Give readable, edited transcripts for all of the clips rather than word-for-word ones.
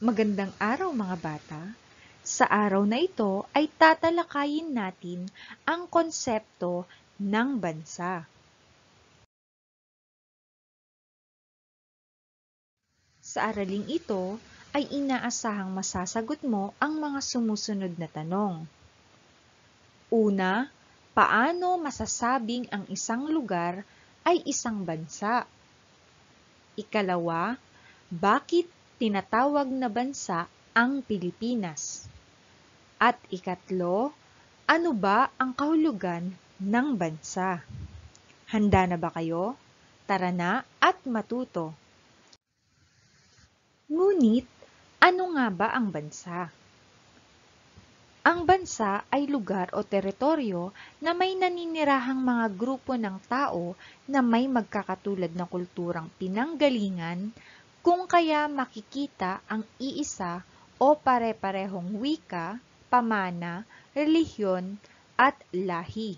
Magandang araw mga bata! Sa araw na ito ay tatalakayin natin ang konsepto ng bansa. Sa araling ito ay inaasahang masasagot mo ang mga sumusunod na tanong. Una, paano masasabing ang isang lugar ay isang bansa? Ikalawa, bakit tinatawag na bansa ang Pilipinas? At ikatlo, ano ba ang kahulugan ng bansa? Handa na ba kayo? Tara na at matuto! Ngunit, ano nga ba ang bansa? Ang bansa ay lugar o teritoryo na may naninirahang mga grupo ng tao na may magkakatulad na kulturang pinanggalingan, kung kaya makikita ang iisa o pare-parehong wika, pamana, relihiyon, at lahi.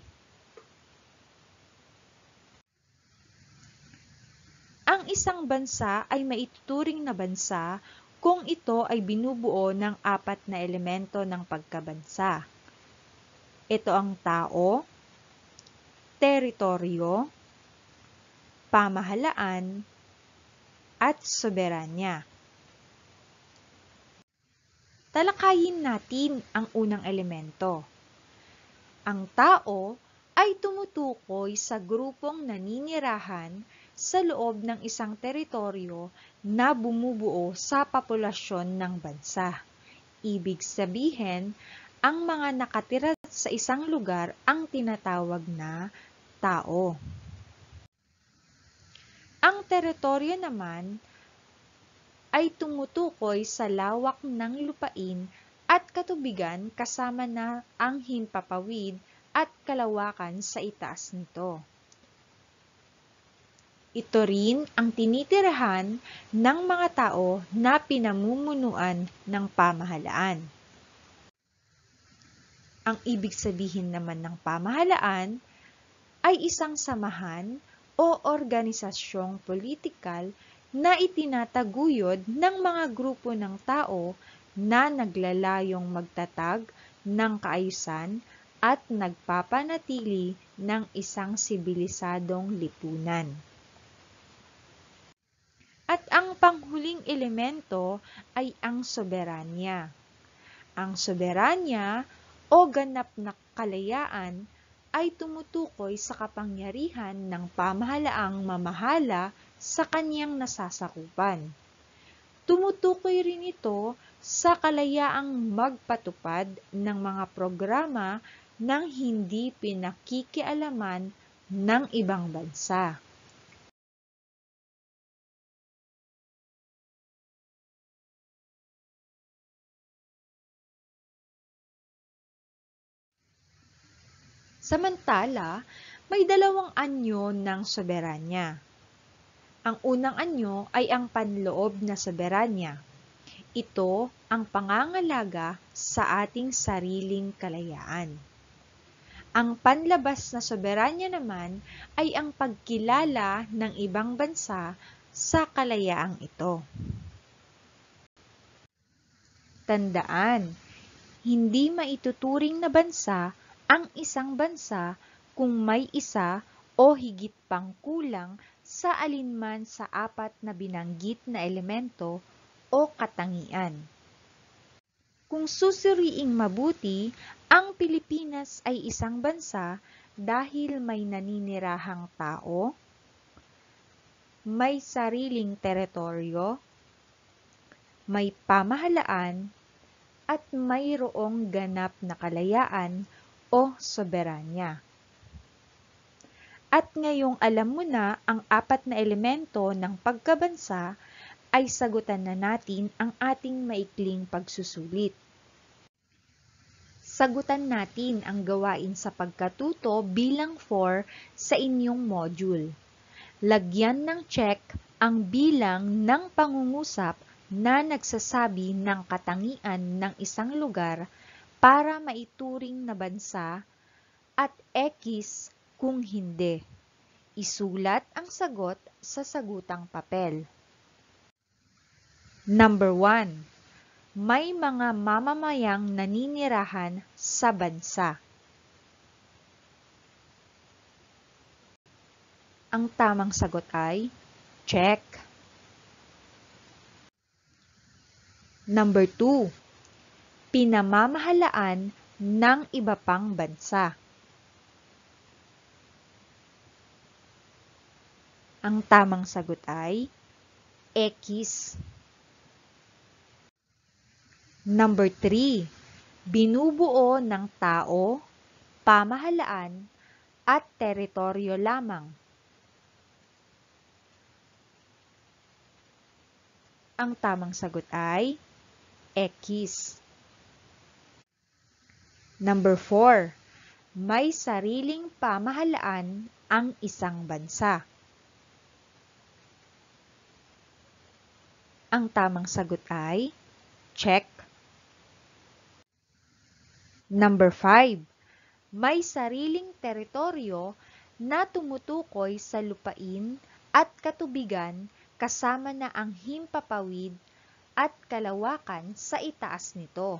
Ang isang bansa ay maituturing na bansa kung ito ay binubuo ng 4 na elemento ng pagkabansa. Ito ang tao, teritoryo, pamahalaan, at soberanya. Talakayin natin ang unang elemento. Ang tao ay tumutukoy sa grupong naninirahan sa loob ng isang teritoryo na bumubuo sa populasyon ng bansa. Ibig sabihin, ang mga nakatira sa isang lugar ang tinatawag na tao. Ang teritoryo naman ay tumutukoy sa lawak ng lupain at katubigan kasama na ang himpapawid at kalawakan sa itaas nito. Ito rin ang tinitirahan ng mga tao na pinamumunuan ng pamahalaan. Ang ibig sabihin naman ng pamahalaan ay isang samahan o organisasyong politikal na itinataguyod ng mga grupo ng tao na naglalayong magtatag ng kaayusan at nagpapanatili ng isang sibilisadong lipunan. At ang panghuling elemento ay ang soberanya. Ang soberanya o ganap na kalayaan ay tumutukoy sa kapangyarihan ng pamahalaang mamahala sa kanyang nasasakupan. Tumutukoy rin ito sa kalayaang magpatupad ng mga programa ng hindi pinakikialaman ng ibang bansa. Samantala, may dalawang anyo ng soberanya. Ang unang anyo ay ang panloob na soberanya. Ito ang pangangalaga sa ating sariling kalayaan. Ang panlabas na soberanya naman ay ang pagkilala ng ibang bansa sa kalayaang ito. Tandaan, hindi maituturing na bansa ang isang bansa kung may isa o higit pang kulang sa alinman sa 4 na binanggit na elemento o katangian. Kung susuriing mabuti, ang Pilipinas ay isang bansa dahil may naninirahang tao, may sariling teritoryo, may pamahalaan, at mayroong ganap na kalayaan o soberanya. At ngayong alam mo na ang 4 na elemento ng pagkabansa, ay sagutan na natin ang ating maikling pagsusulit. Sagutan natin ang gawain sa pagkatuto bilang 4 sa inyong module. Lagyan ng check ang bilang ng pangungusap na nagsasabi ng katangian ng isang lugar para maituring na bansa at X kung hindi. Isulat ang sagot sa sagutang papel. Number 1. may mga mamamayang naninirahan sa bansa. Ang tamang sagot ay check. Number 2. Pinamamahalaan ng iba pang bansa. Ang tamang sagot ay X. Number 3. Binubuo ng tao, pamahalaan, at teritoryo lamang. Ang tamang sagot ay X. Number 4. May sariling pamahalaan ang isang bansa. Ang tamang sagot ay check. Number 5. May sariling teritoryo na tumutukoy sa lupain at katubigan kasama na ang himpapawid at kalawakan sa itaas nito.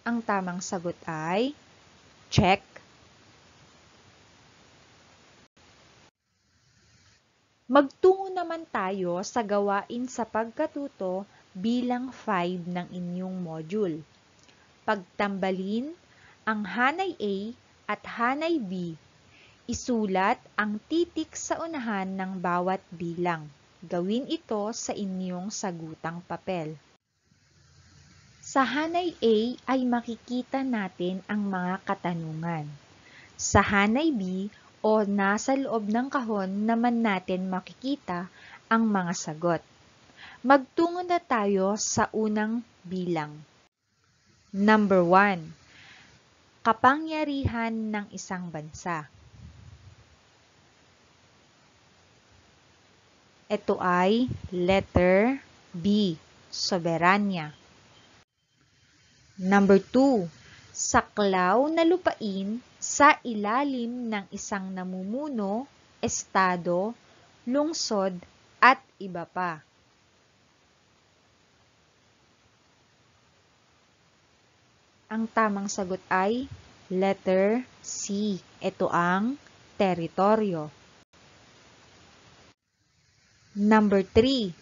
Ang tamang sagot ay check. Magtungo naman tayo sa gawain sa pagkatuto bilang 5 ng inyong module. Pagtambalin ang hanay A at hanay B. Isulat ang titik sa unahan ng bawat bilang. Gawin ito sa inyong sagutang papel. Sa hanay A ay makikita natin ang mga katanungan. Sa hanay B o nasa loob ng kahon naman natin makikita ang mga sagot. Magtungo na tayo sa unang bilang. Number 1. Kapangyarihan ng isang bansa. Ito ay letter B, soberanya. Number 2. Saklaw na lupain sa ilalim ng isang namumuno, estado, lungsod, at iba pa. Ang tamang sagot ay letter C. Ito ang teritoryo. Number 3.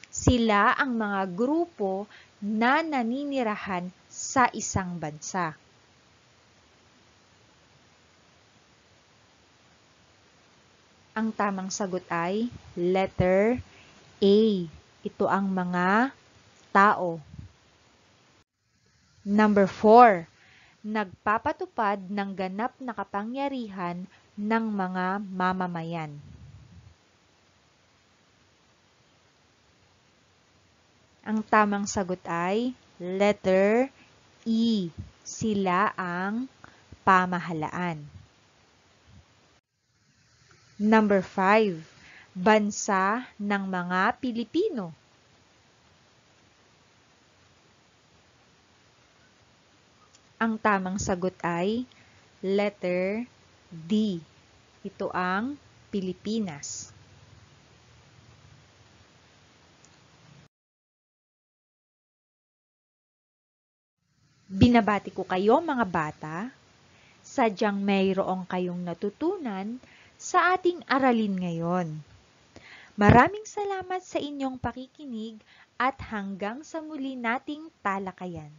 Sila ang mga grupo na naninirahan sa isang bansa. Ang tamang sagot ay letter A. Ito ang mga tao. Number 4. Nagpapatupad ng ganap na kapangyarihan ng mga mamamayan. Ang tamang sagot ay letter E. Sila ang pamahalaan. Number 5. Bansa ng mga Pilipino. Ang tamang sagot ay letter D. Ito ang Pilipinas. Binabati ko kayo mga bata. Sadyang mayroong kayong natutunan sa ating aralin ngayon. Maraming salamat sa inyong pakikinig at hanggang sa muli nating talakayan.